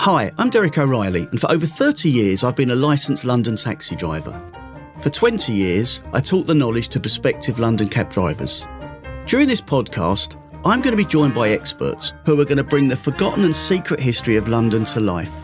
Hi, I'm Derek O'Reilly, and for over 30 years I've been a licensed London taxi driver. For 20 years, I taught the knowledge to prospective London cab drivers. During this podcast, I'm going to be joined by experts who are going to bring the forgotten and secret history of London to life.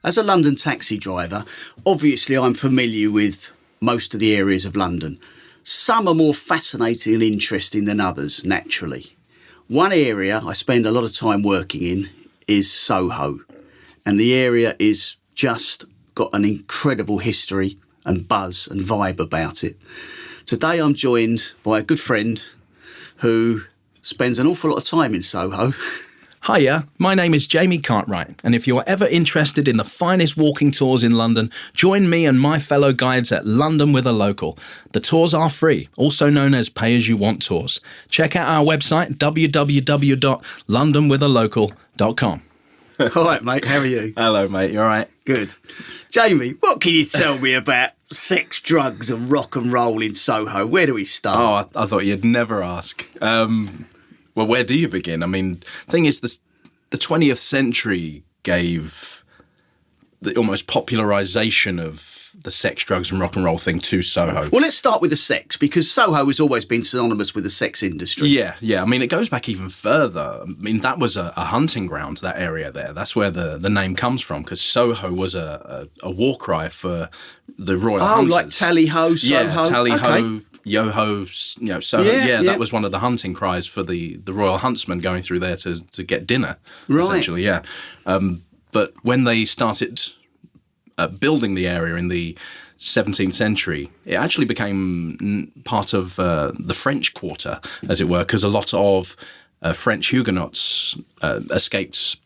As a London taxi driver, obviously I'm familiar with most of the areas of London. Some are more fascinating and interesting than others, naturally. One area I spend a lot of time working in is Soho, and the area is just got an incredible history and buzz and vibe about it. Today I'm joined by a good friend who spends an awful lot of time in Soho. Hiya, my name is Jamie Cartwright, and if you're ever interested in the finest walking tours in London, join me and my fellow guides at London with a Local. The tours are free, also known as pay-as-you-want tours. Check out our website, www.londonwithalocal.com. All right, mate, how are you? Hello, mate, you all right? Good. Jamie, what can you tell me about sex, drugs and rock and roll in Soho? Where do we start? Oh, I thought you'd never ask. Well, where do you begin? I mean, thing is, the 20th century gave the almost popularisation of the sex, drugs and rock and roll thing to Soho. Well, let's start with the sex, because Soho has always been synonymous with the sex industry. Yeah. I mean, it goes back even further. I mean, that was a hunting ground, that area there. That's where the name comes from, because Soho was a war cry for the royal hunters. Oh, like tally-ho, Soho? Yeah, tally-ho. Okay. Yo-ho, Soho. Yeah, that was one of the hunting cries for the royal huntsmen going through there to get dinner, essentially, yeah. But when they started building the area in the 17th century, it actually became part of the French Quarter, as it were, because a lot of French Huguenots escaped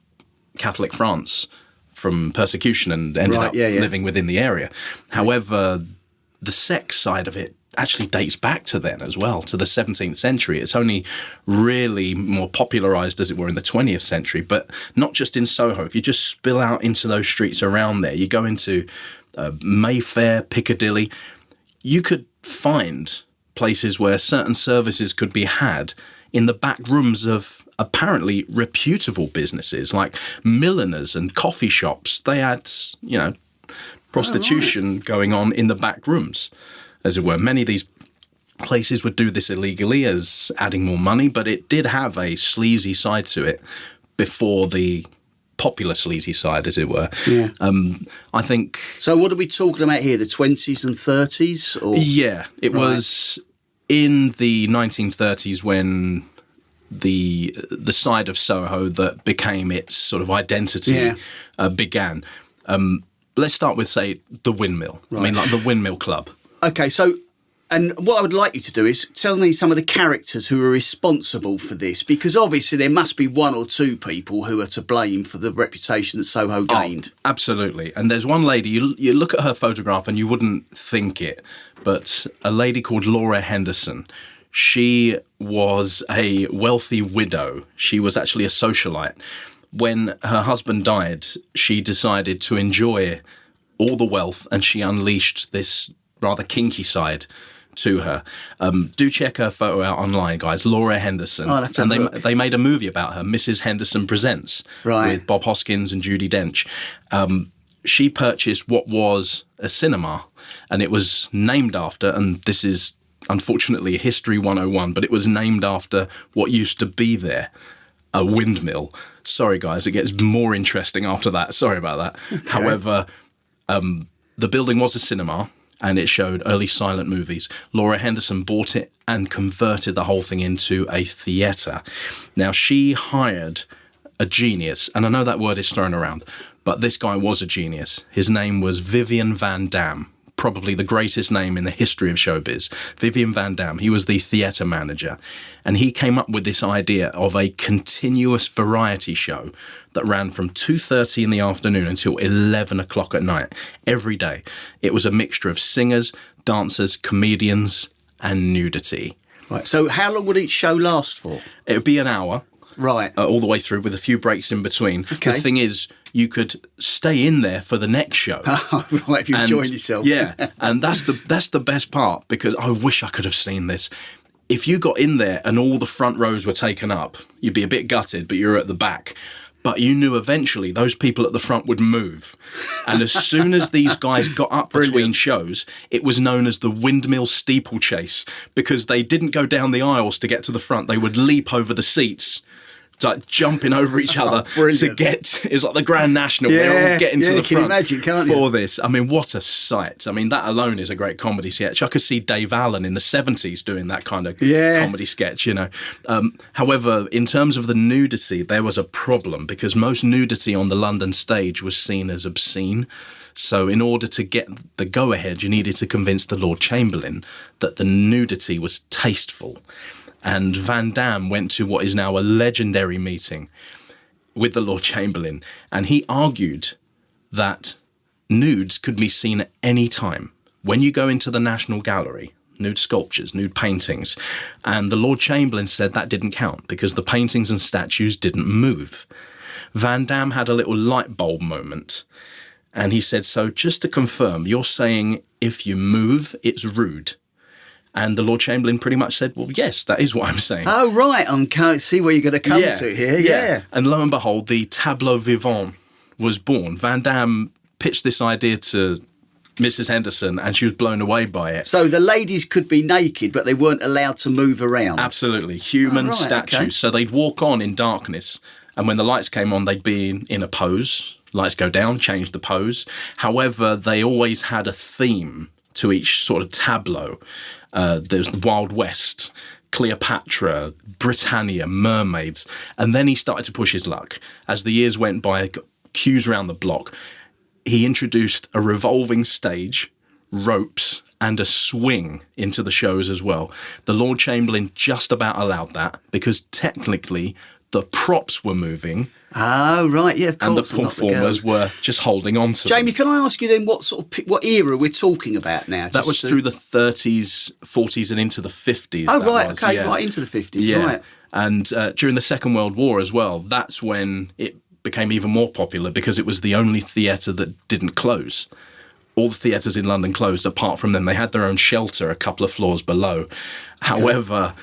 Catholic France from persecution and ended up living within the area. However, the sex side of it actually dates back to then as well, to the 17th century. It's only really more popularised, as it were, in the 20th century, but not just in Soho. If you just spill out into those streets around there, you go into Mayfair, Piccadilly, you could find places where certain services could be had in the back rooms of apparently reputable businesses, like milliners and coffee shops. They had, prostitution going on in the back rooms, as it were. Many of these places would do this illegally as adding more money, but it did have a sleazy side to it before the popular sleazy side, as it were. Yeah. I think... So what are we talking about here, the 20s and 30s? Or? Yeah, it was in the 1930s when the side of Soho that became its sort of identity began. Let's start with, say, the Windmill. Right. I mean, like the Windmill Club. Okay, so, and what I would like you to do is tell me some of the characters who are responsible for this, because obviously there must be one or two people who are to blame for the reputation that Soho gained. Oh, absolutely. And there's one lady, you look at her photograph and you wouldn't think it, but a lady called Laura Henderson. She was a wealthy widow. She was actually a socialite. When her husband died, she decided to enjoy all the wealth, and she unleashed this rather kinky side to her. Do check her photo out online, guys. Laura Henderson. Oh, I'll have to and they made a movie about her, Mrs. Henderson Presents, with Bob Hoskins and Judi Dench. She purchased what was a cinema, and it was named after, and this is unfortunately History 101, but it was named after what used to be there, a windmill. Sorry, guys, it gets more interesting after that. Sorry about that. Okay. However, the building was a cinema, and it showed early silent movies. Laura Henderson bought it and converted the whole thing into a theatre. Now, she hired a genius, and I know that word is thrown around, but this guy was a genius. His name was Vivian Van Dam, probably the greatest name in the history of showbiz. Vivian Van Dam, he was the theatre manager, and he came up with this idea of a continuous variety show that ran from 2:30 in the afternoon until 11 o'clock at night, every day. It was a mixture of singers, dancers, comedians, and nudity. Right, so how long would each show last for? It would be an hour. Right. All the way through with a few breaks in between. Okay. The thing is, you could stay in there for the next show. Right, if you're enjoying yourself. Yeah, and that's the best part, because I wish I could have seen this. If you got in there and all the front rows were taken up, you'd be a bit gutted, but you're at the back. But you knew eventually those people at the front would move. And as soon as these guys got up between shows, it was known as the windmill steeplechase, because they didn't go down the aisles to get to the front. They would leap over the seats, like jumping over each other to get. It's like the Grand National. Yeah, they're all getting to the you can front imagine, can't you? for this. I mean, what a sight! I mean, that alone is a great comedy sketch. I could see Dave Allen in the 70s doing that kind of comedy sketch. You know, however, in terms of the nudity, there was a problem, because most nudity on the London stage was seen as obscene. So in order to get the go-ahead, you needed to convince the Lord Chamberlain that the nudity was tasteful. And Van Damme went to what is now a legendary meeting with the Lord Chamberlain, and he argued that nudes could be seen at any time. When you go into the National Gallery, nude sculptures, nude paintings, and the Lord Chamberlain said that didn't count because the paintings and statues didn't move. Van Damme had a little light bulb moment, and he said, so just to confirm, you're saying if you move, it's rude? And the Lord Chamberlain pretty much said, well, yes, that is what I'm saying. Oh, right. I can't see where you're going to come to here. Yeah. And lo and behold, the tableau vivant was born. Van Damme pitched this idea to Mrs. Henderson, and she was blown away by it. So the ladies could be naked, but they weren't allowed to move around? Absolutely. Human statues. Okay. So they'd walk on in darkness, and when the lights came on, they'd be in a pose. Lights go down, change the pose. However, they always had a theme to each sort of tableau. There's the Wild West, Cleopatra, Britannia, mermaids. And then he started to push his luck. As the years went by, got queues around the block, he introduced a revolving stage, ropes, and a swing into the shows as well. The Lord Chamberlain just about allowed that, because technically the props were moving. Oh, right, yeah, of course. And the performers were just holding on to Jamie, them. can I ask you then what era we're talking about now? That was through the 30s, 40s and into the 50s. Oh, right, okay, right into the 50s, right. And during the Second World War as well, that's when it became even more popular, because it was the only theatre that didn't close. All the theatres in London closed apart from them. They had their own shelter a couple of floors below. Okay. However,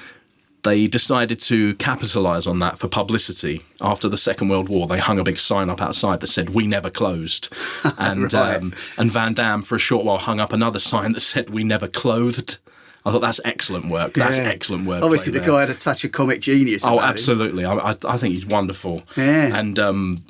they decided to capitalise on that for publicity. After the Second World War, they hung a big sign up outside that said, "We never closed." And and Van Damme, for a short while, hung up another sign that said, "We never clothed." I thought that's excellent work. That's excellent work. Obviously, the guy had a touch of comic genius about absolutely. I think he's wonderful. Yeah. And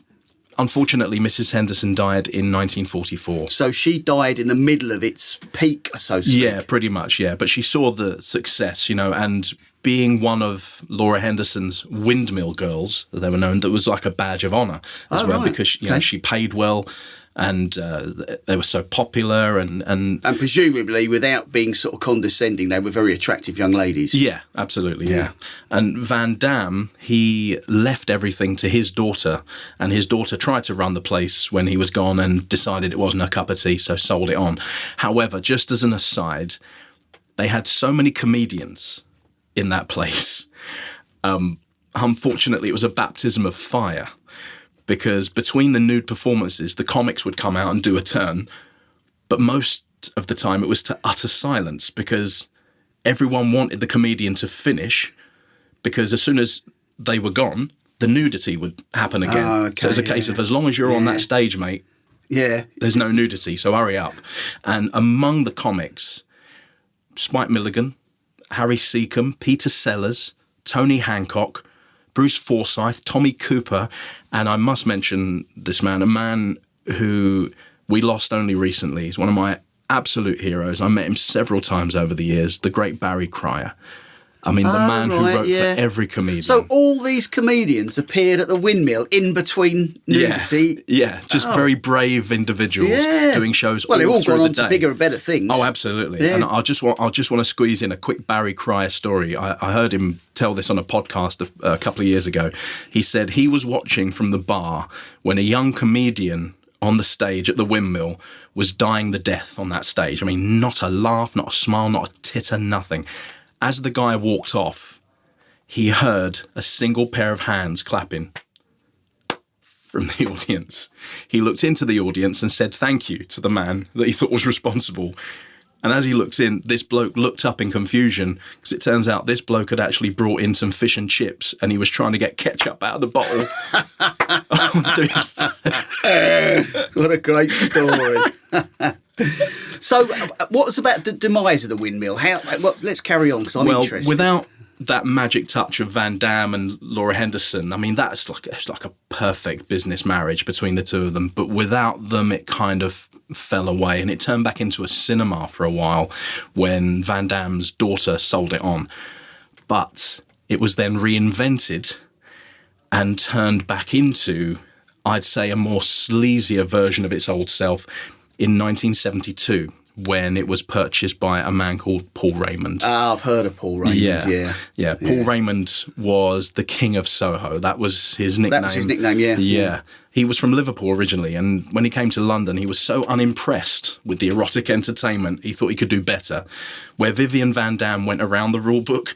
unfortunately, Mrs. Henderson died in 1944. So she died in the middle of its peak, so to speak. Yeah, pretty much, yeah. But she saw the success, and being one of Laura Henderson's windmill girls, as they were known, that was like a badge of honour as well, because she paid well, and they were so popular, and presumably, without being sort of condescending, they were very attractive young ladies. Yeah, absolutely, yeah. And Van Damme, he left everything to his daughter, and his daughter tried to run the place when he was gone and decided it wasn't her cup of tea, so sold it on. However, just as an aside, they had so many comedians in that place. Unfortunately, it was a baptism of fire, because between the nude performances, the comics would come out and do a turn, but most of the time it was to utter silence, because everyone wanted the comedian to finish, because as soon as they were gone, the nudity would happen again. Oh, okay, so it's a case of, as long as you're on that stage, mate, there's no nudity, so hurry up. And among the comics, Spike Milligan, Harry Seacombe, Peter Sellers, Tony Hancock, Bruce Forsyth, Tommy Cooper, and I must mention this man, a man who we lost only recently. He's one of my absolute heroes. I met him several times over the years, the great Barry Cryer. I mean, the man who wrote for every comedian. So all these comedians appeared at the windmill in between nudity? Yeah, just very brave individuals doing shows all through the day. Well, they've all gone on to bigger and better things. Oh, absolutely. Yeah. And I just want to squeeze in a quick Barry Cryer story. I heard him tell this on a podcast a couple of years ago. He said he was watching from the bar when a young comedian on the stage at the windmill was dying the death on that stage. I mean, not a laugh, not a smile, not a titter, nothing. As the guy walked off, he heard a single pair of hands clapping from the audience. He looked into the audience and said thank you to the man that he thought was responsible. And as he looked in, this bloke looked up in confusion, because it turns out this bloke had actually brought in some fish and chips, and he was trying to get ketchup out of the bottle onto his... What a great story. So what was about the demise of the windmill? Let's carry on, because I'm interested. Without that magic touch of Van Damme and Laura Henderson, I mean, it's like a perfect business marriage between the two of them. But without them, it kind of fell away, and it turned back into a cinema for a while when Van Damme's daughter sold it on. But it was then reinvented and turned back into, I'd say, a more sleazier version of its old self in 1972. When it was purchased by a man called Paul Raymond. I've heard of Paul Raymond, yeah. Paul Raymond was the king of Soho. That was his nickname. That was his nickname, yeah. Yeah. He was from Liverpool originally, and when he came to London, he was so unimpressed with the erotic entertainment, he thought he could do better. Where Vivian Van Damme went around the rule book,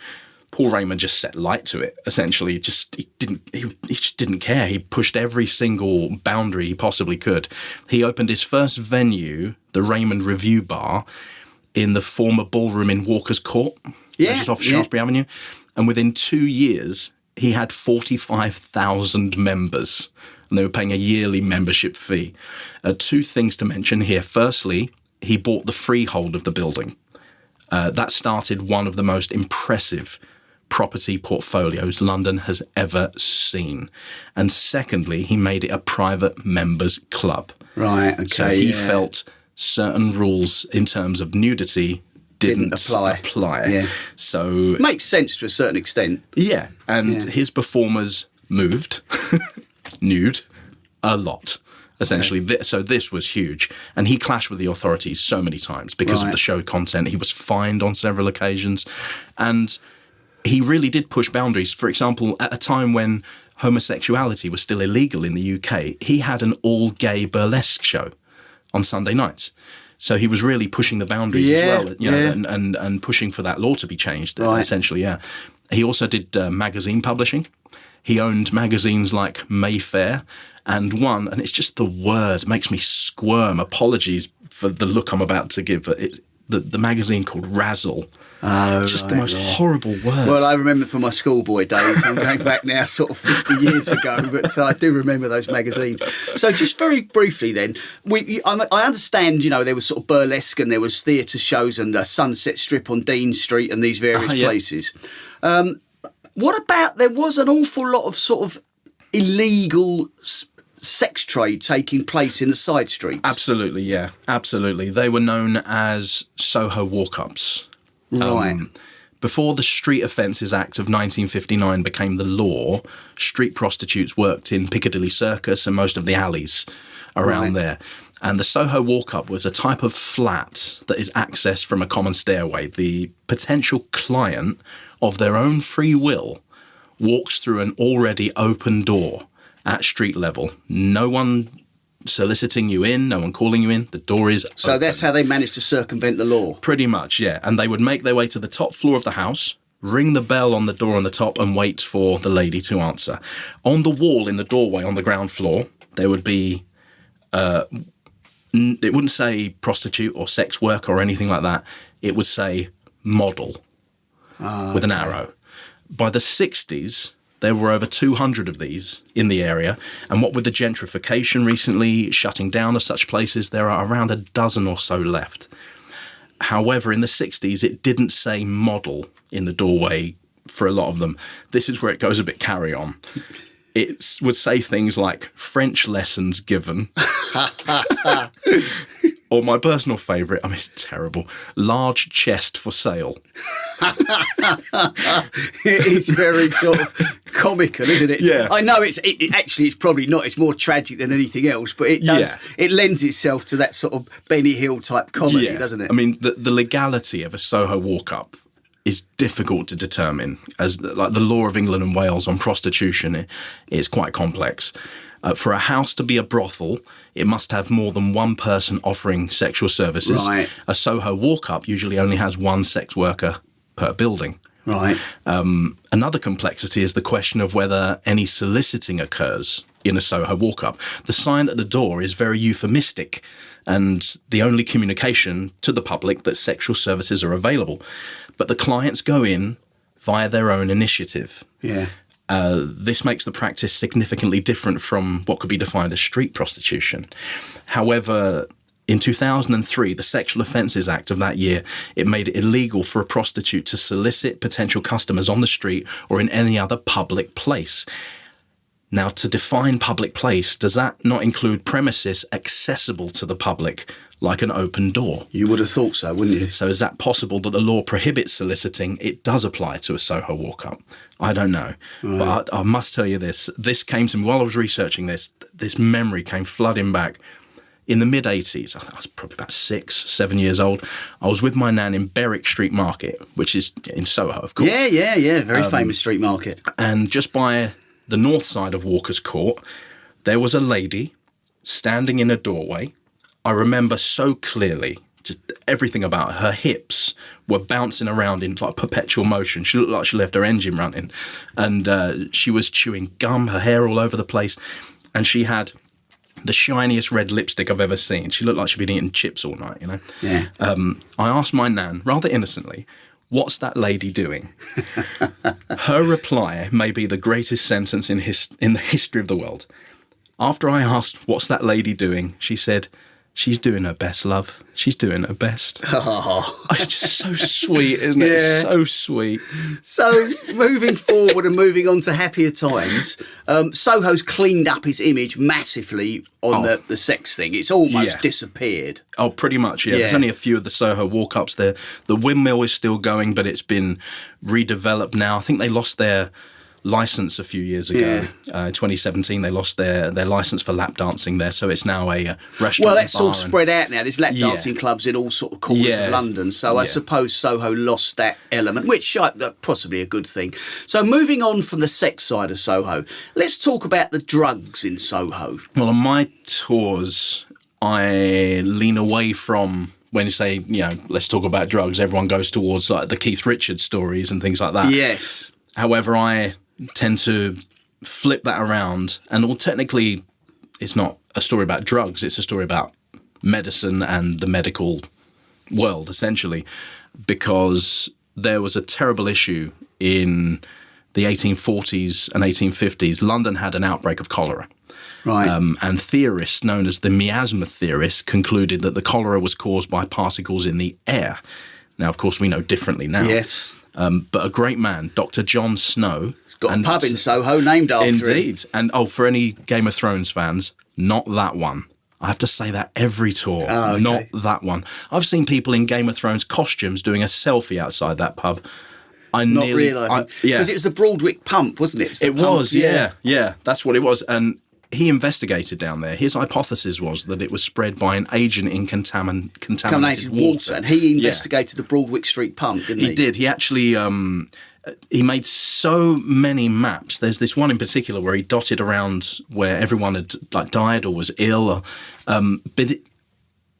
Paul Raymond just set light to it, essentially. He just didn't care. He pushed every single boundary he possibly could. He opened his first venue, the Raymond Review Bar, in the former ballroom in Walker's Court, which is off Shaftesbury Avenue. And within 2 years, he had 45,000 members, and they were paying a yearly membership fee. Two things to mention here. Firstly, he bought the freehold of the building. That started one of the most impressive property portfolios London has ever seen. And secondly, he made it a private members club. Right, okay. So he felt certain rules in terms of nudity didn't apply. Yeah. So makes sense to a certain extent. Yeah, and his performers moved nude a lot. Essentially, so this was huge. And he clashed with the authorities so many times because of the show content. He was fined on several occasions. And he really did push boundaries. For example, at a time when homosexuality was still illegal in the UK, he had an all-gay burlesque show on Sunday nights. So he was really pushing the boundaries as well, and pushing for that law to be changed, essentially, He also did magazine publishing. He owned magazines like Mayfair, and it's just the word makes me squirm. Apologies for the look I'm about to give, but the magazine called Razzle. Just the most horrible word. Well, I remember from my schoolboy days. I'm going back now sort of 50 years ago, but I do remember those magazines. So just very briefly then, I understand, there was sort of burlesque and there was theatre shows and a Sunset Strip on Dean Street and these various places. What about, there was an awful lot of sort of illegal sex trade taking place in the side streets? Absolutely, yeah. Absolutely. They were known as Soho walk-ups. Right. Before the Street Offences Act of 1959 became the law, street prostitutes worked in Piccadilly Circus and most of the alleys around there. And the Soho walk-up was a type of flat that is accessed from a common stairway. The potential client, of their own free will, walks through an already open door at street level. No one soliciting you in, no one calling you in. The door is open. So that's how they managed to circumvent the law? Pretty much, yeah. And they would make their way to the top floor of the house, ring the bell on the door on the top and wait for the lady to answer. On the wall in the doorway on the ground floor, there would be... it wouldn't say prostitute or sex worker or anything like that. It would say model with an arrow. By the 60s... there were over 200 of these in the area, and what with the gentrification recently shutting down of such places, there are around a dozen or so left. However, in the 60s, it didn't say model in the doorway for a lot of them. This is where it goes a bit carry on. It would say things like French lessons given. Or my personal favourite, I mean, it's terrible, large chest for sale. It's very sort of comical, isn't it? Yeah. I know it's probably not, it's more tragic than anything else, but it does, it lends itself to that sort of Benny Hill type comedy, doesn't it? I mean, the legality of a Soho walk-up is difficult to determine, as like the law of England and Wales on prostitution is quite complex. For a house to be a brothel, it must have more than one person offering sexual services. Right. A Soho walk-up usually only has one sex worker per building. Right. Another complexity is the question of whether any soliciting occurs in a Soho walk-up. The sign at the door is very euphemistic, and the only communication to the public that sexual services are available. But the clients go in via their own initiative. Yeah. This makes the practice significantly different from what could be defined as street prostitution. However, in 2003, the Sexual Offences Act of that year, it made it illegal for a prostitute to solicit potential customers on the street or in any other public place. Now, to define public place, does that not include premises accessible to the public, like an open door? You would have thought so, wouldn't you? So is that possible that the law prohibits soliciting? It does apply to a Soho walk-up. I don't know. Right. But I must tell you this. This came to me while I was researching this. This memory came flooding back. In the mid-'80s, I was probably about 6, 7 years old, I was with my nan in Berwick Street Market, which is in Soho, of course. Yeah. Very famous street market. And just by the north side of Walker's Court, there was a lady standing in a doorway. I remember so clearly just everything about her. Her hips were bouncing around in like perpetual motion. She looked like she left her engine running. And she was chewing gum, her hair all over the place. And she had the shiniest red lipstick I've ever seen. She looked like she'd been eating chips all night, you know. Yeah. I asked my nan, rather innocently, "What's that lady doing?" Her reply may be the greatest sentence in the history of the world. After I asked, "What's that lady doing?" she said, "She's doing her best, love. She's doing her best." Oh. It's just so sweet, isn't it? It's so sweet. So, moving forward and moving on to happier times, Soho's cleaned up its image massively on the sex thing. It's almost disappeared. Oh, pretty much, yeah. There's only a few of the Soho walk-ups there. The windmill is still going, but it's been redeveloped now. I think they lost their license a few years ago. In 2017, they lost their license for lap dancing there, so it's now a restaurant. Well, that's all spread out now. There's lap dancing clubs in all sort of corners of London, so I suppose Soho lost that element, which possibly a good thing. So moving on from the sex side of Soho, let's talk about the drugs in Soho. Well, on my tours, I lean away from, when you say, let's talk about drugs, everyone goes towards like the Keith Richards stories and things like that. Yes. However, I tend to flip that around, and technically it's not a story about drugs, it's a story about medicine and the medical world, essentially, because there was a terrible issue in the 1840s and 1850s. London had an outbreak of cholera. Right. And theorists known as the miasma theorists concluded that the cholera was caused by particles in the air. Now, of course, we know differently now. Yes. But a great man, Dr. John Snow. Got a pub in Soho named after him. Indeed. And for any Game of Thrones fans, not that one. I have to say that every tour. Oh, okay. Not that one. I've seen people in Game of Thrones costumes doing a selfie outside that pub. Not realising. Because it was the Broadwick pump, wasn't it? It was, yeah. That's what it was. And he investigated down there. His hypothesis was that it was spread by an agent in contaminated water. And he investigated the Broadwick Street pump, didn't he? He did. He actually he made so many maps. There's this one in particular where he dotted around where everyone had died or was ill. But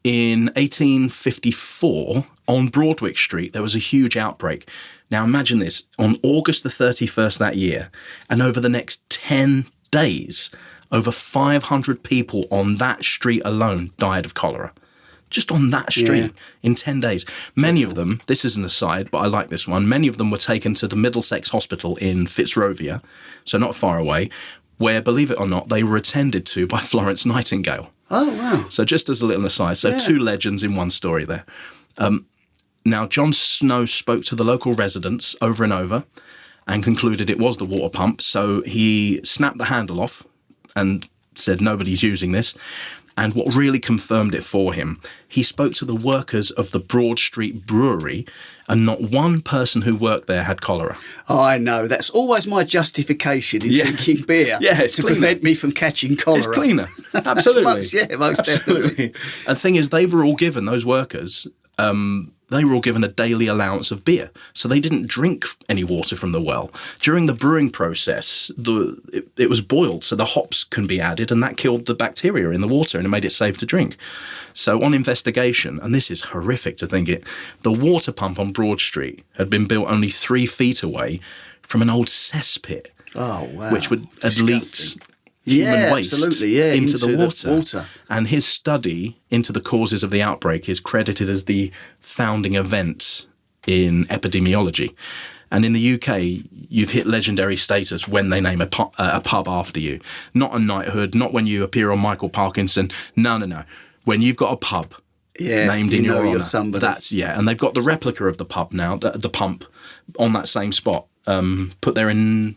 in 1854, on Broadwick Street, there was a huge outbreak. Now imagine this, on August the 31st that year, and over the next 10 days, over 500 people on that street alone died of cholera. Just on that street in 10 days. Many of them, this is an aside, but I like this one, many of them were taken to the Middlesex Hospital in Fitzrovia, so not far away, where, believe it or not, they were attended to by Florence Nightingale. Oh, wow. So just as a little aside, so two legends in one story there. Now, John Snow spoke to the local residents over and over and concluded it was the water pump, so he snapped the handle off and said nobody's using this. And what really confirmed it for him, he spoke to the workers of the Broad Street Brewery, and not one person who worked there had cholera. Oh, I know. That's always my justification in drinking beer. It's to prevent me from catching cholera. It's cleaner. Absolutely. Most definitely. And the thing is, they were all given, those workers, they were all given a daily allowance of beer. So they didn't drink any water from the well. During the brewing process, it was boiled, so the hops can be added, and that killed the bacteria in the water and it made it safe to drink. So on investigation, and this is horrific to think it, the water pump on Broad Street had been built only 3 feet away from an old cesspit. Oh, wow. Which had leaked human waste into the water. And his study into the causes of the outbreak is credited as the founding event in epidemiology. And in the UK, you've hit legendary status when they name a pub after you. Not a knighthood, not when you appear on Michael Parkinson. No. When you've got a pub named in your honour. Somebody. And they've got the replica of the pub now, the pump, on that same spot, put there in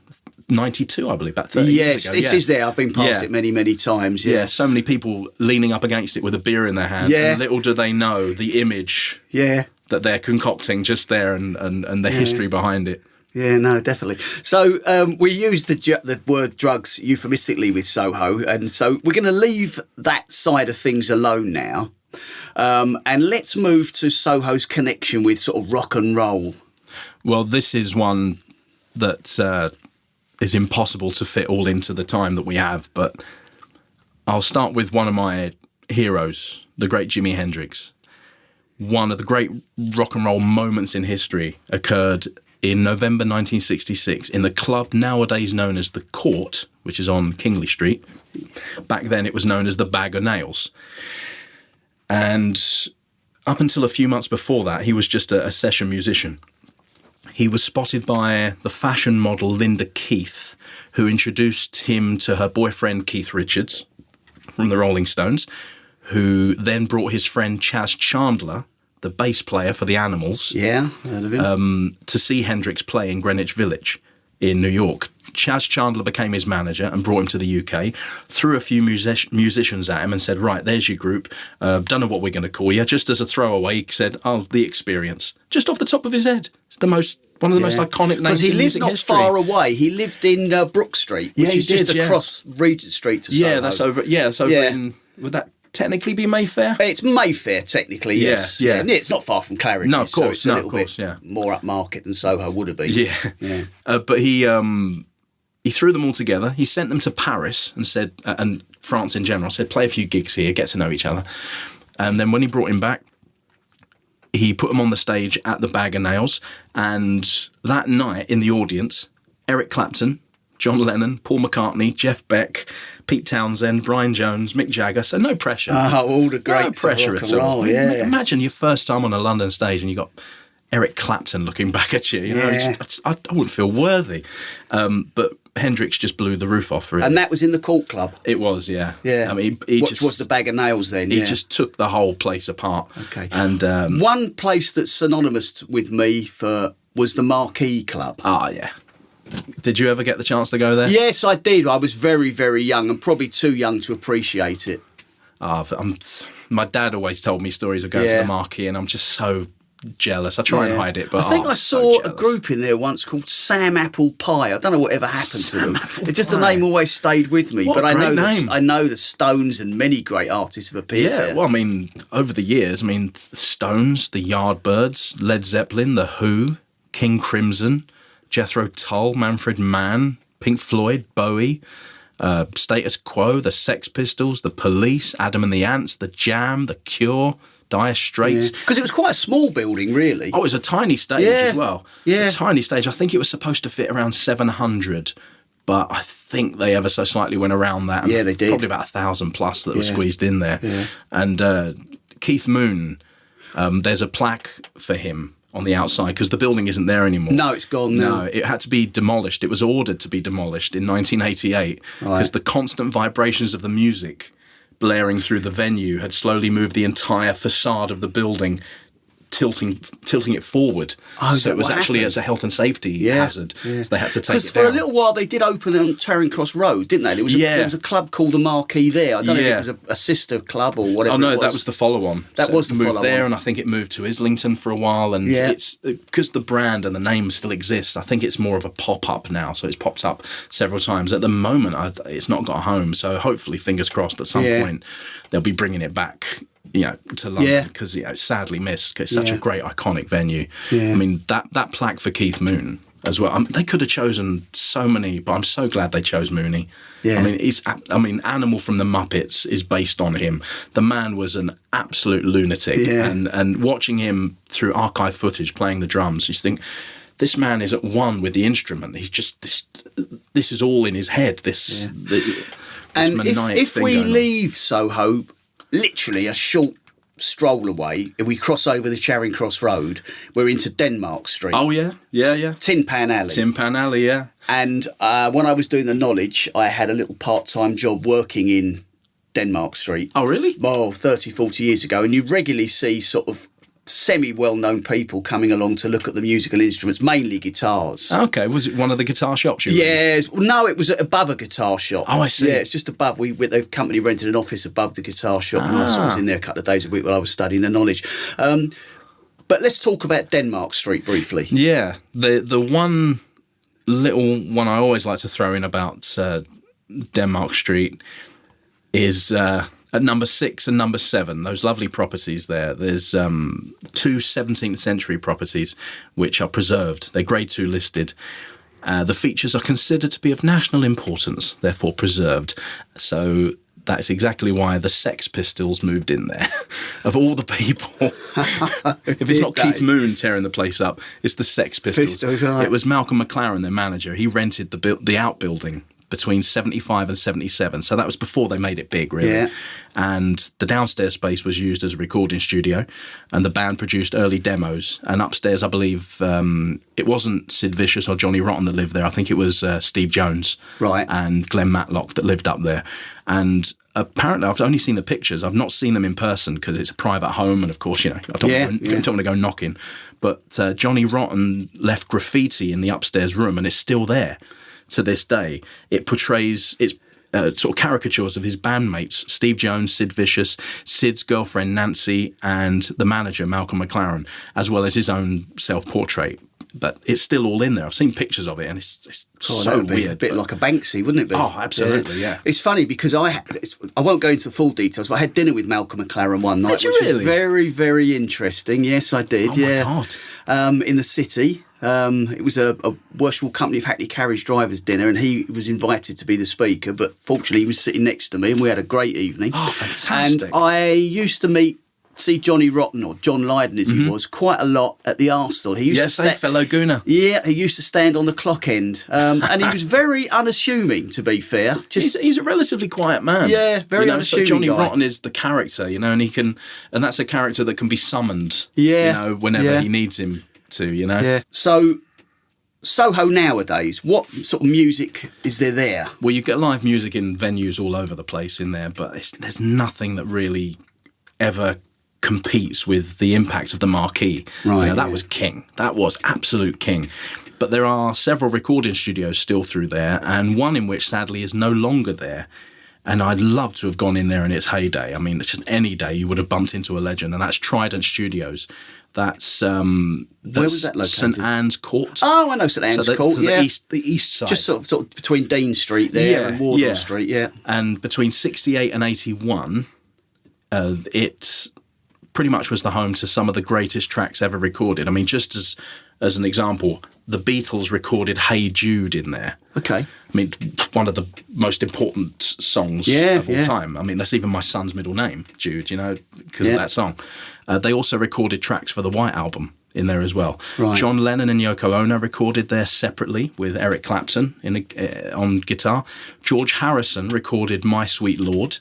92, I believe, about 30 years ago. Yes, it is there. I've been past it many, many times. Yeah, so many people leaning up against it with a beer in their hand. Yeah. And little do they know the image that they're concocting just there and the history behind it. Yeah, no, definitely. So we use the word drugs euphemistically with Soho, and so we're going to leave that side of things alone now. And let's move to Soho's connection with sort of rock and roll. Well, this is one that is impossible to fit all into the time that we have, but I'll start with one of my heroes, the great Jimi Hendrix. One of the great rock and roll moments in history occurred in November 1966 in the club nowadays known as the Court, which is on Kingley Street. Back then it was known as the Bag of Nails. And up until a few months before that, he was just a session musician. He was spotted by the fashion model Linda Keith, who introduced him to her boyfriend Keith Richards from the Rolling Stones, who then brought his friend Chas Chandler, the bass player for the Animals, heard of him. To see Hendrix play in Greenwich Village in New York. Chas Chandler became his manager and brought him to the UK, threw a few musicians at him and said, right, there's your group. Don't know what we're going to call you. Just as a throwaway, he said, The Experience. Just off the top of his head. It's one of the most iconic names in music history. Because he lived not far away. He lived in Brook Street, which is just across Regent Street to Soho. That's over in... Would that technically be Mayfair? It's Mayfair, technically, yes. Yeah. It's not far from Claridge's. No, of course. So it's a little bit more upmarket than Soho would have been. Yeah. But he threw them all together. He sent them to Paris and said, and France in general, said, play a few gigs here, get to know each other. And then when he brought him back, he put them on the stage at the Bag of Nails. And that night in the audience, Eric Clapton, John Lennon, Paul McCartney, Jeff Beck, Pete Townsend, Brian Jones, Mick Jagger. So no pressure. All the greats. No pressure at all. Imagine your first time on a London stage and you got Eric Clapton looking back at you. I wouldn't feel worthy. But Hendrix just blew the roof off. Really. And that was in the Court Club? It was, yeah. I mean, which was the Bag of Nails then? He just took the whole place apart. Okay. And one place that's synonymous with me was the Marquee Club. Yeah. Did you ever get the chance to go there? Yes, I did. I was very, very young and probably too young to appreciate it. My dad always told me stories of going to the Marquee, and I'm just so jealous. I try and hide it, but I think I saw a group in there once called Sam Apple Pie. I don't know whatever happened to them. It's just the name always stayed with me. But I know the Stones and many great artists have appeared there. Well, I mean, over the years, the Stones, the Yardbirds, Led Zeppelin, The Who, King Crimson, Jethro Tull, Manfred Mann, Pink Floyd, Bowie, Status Quo, the Sex Pistols, the Police, Adam and the Ants, the Jam, the Cure, Dire Straits. Because it was quite a small building, really. Oh, it was a tiny stage as well. Yeah. A tiny stage. I think it was supposed to fit around 700, but I think they ever so slightly went around that. And they did. Probably about 1,000 plus that were squeezed in there. Yeah. And Keith Moon, there's a plaque for him on the outside because the building isn't there anymore. No, it's gone now. No, it had to be demolished. It was ordered to be demolished in 1988 because the constant vibrations of the music blaring through the venue had slowly moved the entire facade of the building, tilting it forward. So it was actually as a health and safety hazard. Yeah. So they had to take it down. Because for a little while they did open it on Charing Cross Road, didn't they? There was a club called the Marquee there. I don't know if it was a sister club or whatever. Oh no, it was. That was the follow-on. That was the follow-on. Moved there, and I think it moved to Islington for a while. And it's because the brand and the name still exists. I think it's more of a pop-up now. So it's popped up several times. At the moment, it's not got a home. So hopefully, fingers crossed, at some point they'll be bringing it back, to London because it's sadly missed. 'Cause it's such a great, iconic venue. Yeah. I mean, that plaque for Keith Moon as well. I mean, they could have chosen so many, but I'm so glad they chose Mooney. Yeah. I mean, Animal from the Muppets is based on him. The man was an absolute lunatic, and watching him through archive footage playing the drums, you think, this man is at one with the instrument. He's just this is all in his head. And if we leave Soho, literally a short stroll away, if we cross over the Charing Cross Road, we're into Denmark Street. Oh yeah. Tin Pan Alley. Yeah. And when I was doing the Knowledge, I had a little part-time job working in Denmark Street. Oh really? Well, 30, 40 years ago, and you regularly see sort of semi-well-known people coming along to look at the musical instruments, mainly guitars. Okay, was it one of the guitar shops you were in? Yes. No, it was above a guitar shop. Oh, I see. Yeah, it's just above. The company rented an office above the guitar shop, and I was in there a couple of days a week while I was studying the Knowledge. But let's talk about Denmark Street briefly. Yeah, the one little one I always like to throw in about Denmark Street is... at number 6 and number 7, those lovely properties there, there's 2 17th century properties which are preserved. They're Grade 2 listed. The features are considered to be of national importance, therefore preserved. So that's exactly why the Sex Pistols moved in there. Of all the people, if it's not Keith Moon tearing the place up, it's the Sex Pistols. Right. It was Malcolm McLaren, their manager. He rented the outbuilding between 75 and 77. So that was before they made it big, really. Yeah. And the downstairs space was used as a recording studio, and the band produced early demos. And upstairs, I believe, it wasn't Sid Vicious or Johnny Rotten that lived there. I think it was Steve Jones and Glenn Matlock that lived up there. And apparently, I've only seen the pictures. I've not seen them in person because it's a private home, and of course, I don't want to go knocking. But Johnny Rotten left graffiti in the upstairs room, and it's still there to this day. It portrays sort of caricatures of his bandmates, Steve Jones, Sid Vicious, Sid's girlfriend Nancy, and the manager Malcolm McLaren, as well as his own self-portrait. But it's still all in there. I've seen pictures of it, and it's so weird. A bit like a Banksy, wouldn't it be? Oh, absolutely, yeah. It's funny because I won't go into the full details, but I had dinner with Malcolm McLaren one night, which was very, very interesting. Yes, I did. Oh, my God. In the city. It was a Worshipful Company of Hackney Carriage Drivers dinner, and he was invited to be the speaker, but fortunately he was sitting next to me, and we had a great evening. Oh, fantastic. And I used to see Johnny Rotten, or John Lydon as he was, quite a lot at the Arsenal. He used to fellow Gooner. Yeah, he used to stand on the clock end, and he was very unassuming, to be fair. He's a relatively quiet man. Yeah, very unassuming. So Johnny guy. Rotten is the character, and that's a character that can be summoned, whenever he needs him to, Yeah. So Soho nowadays, what sort of music is there? Well, you get live music in venues all over the place in there, but there's nothing that really ever competes with the impact of the marquee. Right. That was king. That was absolute king. But there are several recording studios still through there, and one in which sadly is no longer there. And I'd love to have gone in there in its heyday. I mean, it's just any day you would have bumped into a legend, and that's Trident Studios. That's where was that located? St Anne's Court. Oh, I know St Anne's Court. The east side, just sort of between Dean Street there and Wardle Street. Yeah, and between 68 and 81, it pretty much was the home to some of the greatest tracks ever recorded. I mean, just as an example, the Beatles recorded "Hey Jude" in there. Okay. I mean, one of the most important songs of all time. I mean, that's even my son's middle name, Jude, because of that song. They also recorded tracks for the White Album in there as well. Right. John Lennon and Yoko Ono recorded there separately with Eric Clapton on guitar. George Harrison recorded "My Sweet Lord"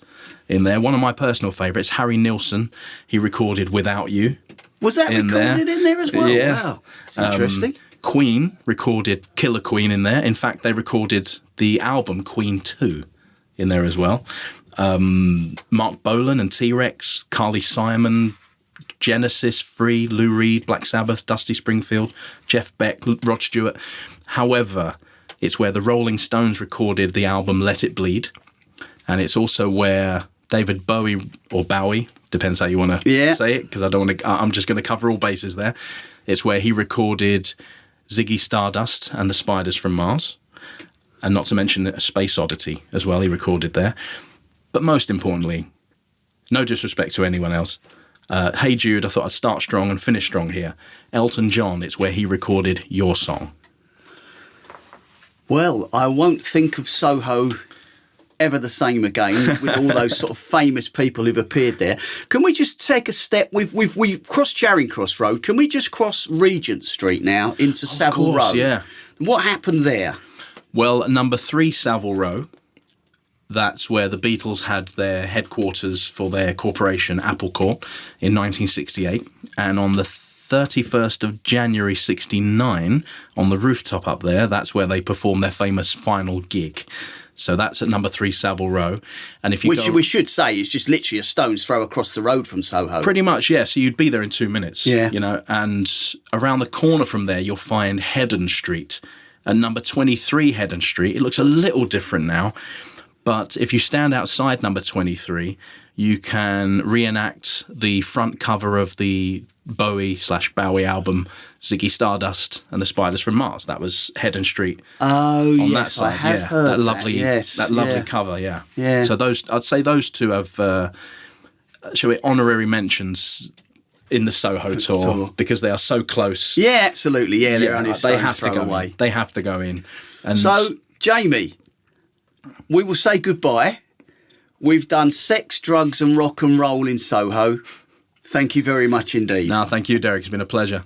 in there. One of my personal favourites, Harry Nilsson, he recorded "Without You." Was that recorded in there as well? Yeah. Wow, that's interesting. Queen recorded Killer Queen in there. In fact, they recorded the album Queen 2 in there as well. Mark Bolan and T-Rex, Carly Simon, Genesis, Free, Lou Reed, Black Sabbath, Dusty Springfield, Jeff Beck, Rod Stewart. However, it's where the Rolling Stones recorded the album Let It Bleed. And it's also where David Bowie, or Bowie, depends how you want to say it, because I'm just going to cover all bases there. It's where he recorded Ziggy Stardust and the Spiders from Mars, and not to mention Space Oddity as well, he recorded there. But most importantly, No disrespect to anyone else. Hey Jude, I thought I'd start strong and finish strong here. Elton John, it's where he recorded your song. Well, I won't think of Soho ever the same again with all those sort of famous people who've appeared there. Can we just take a step? We've crossed Charing Cross Road. Can we just cross Regent Street now into Savile Row? Yeah. What happened there? Well, number 3 Savile Row, that's where the Beatles had their headquarters for their corporation, Apple Corp, in 1968. And on the 31st of January 69, on the rooftop up there, that's where they performed their famous final gig. So that's at number 3 Savile Row. And if you we should say is just literally a stone's throw across the road from Soho. Pretty much, yeah. So you'd be there in 2 minutes. Yeah. You know, and around the corner from there, you'll find Heddon Street. At number 23 Heddon Street, it looks a little different now. But if you stand outside number 23, you can reenact the front cover of the Bowie album, Ziggy Stardust and the Spiders from Mars. That was Heddon Street. Oh, on yes, that side. I have heard that lovely, that lovely cover. Yeah, yeah. So I'd say those two have, shall we, honorary mentions in the Soho tour because they are so close. Yeah, absolutely. Yeah, they're only a they have to go away. In. They have to go in. And so, Jamie, we will say goodbye. We've done sex, drugs and rock and roll in Soho. Thank you very much indeed. No, thank you, Derek. It's been a pleasure.